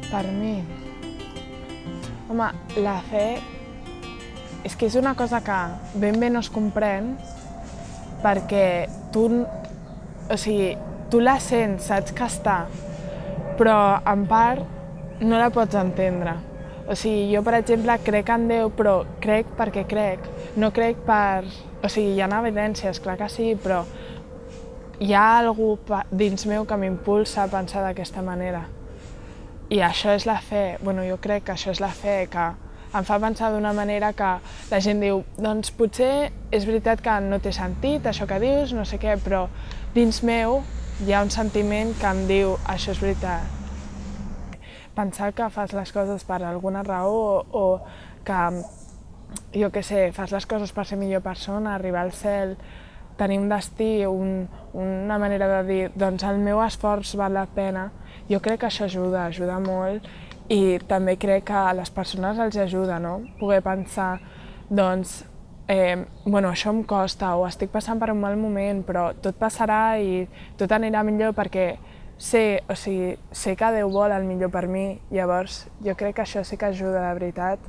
Per mi, home, la fe és que és una cosa que ben bé no es comprèn perquè tu la sents, saps que està, però en part no la pots entendre. O sigui, jo, per exemple, crec en Déu, però crec perquè crec. No crec per... O sigui, hi ha evidències, clar que sí, però hi ha algú dins meu que m'impulsa a pensar d'aquesta manera. I això és la fe, jo crec que això és la fe, que em fa pensar d'una manera que la gent diu doncs potser és veritat que no té sentit això que dius, no sé què, però dins meu hi ha un sentiment que em diu això és veritat. Pensar que fas les coses per alguna raó o que, jo què sé, fas les coses per ser millor persona, arribar al cel, tenir un destí, una manera de dir doncs el meu esforç val la pena, jo crec que això ajuda molt i també crec que a les persones els ajuda, no? Poder pensar, doncs, això em costa o estic passant per un mal moment, però tot passarà i tot anirà millor perquè sé que Déu vol el millor per mi, llavors jo crec que això sí que ajuda de veritat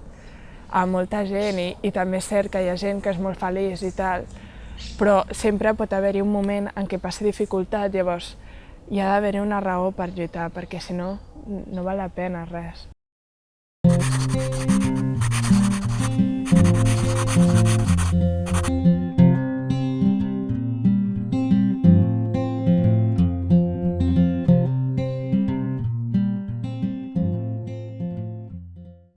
a molta gent i també és cert que hi ha gent que és molt feliç i tal, però sempre pot haver-hi un moment en què passi dificultat, llavors hi ha d'haver-hi una raó per lluitar, perquè si no, no val la pena res.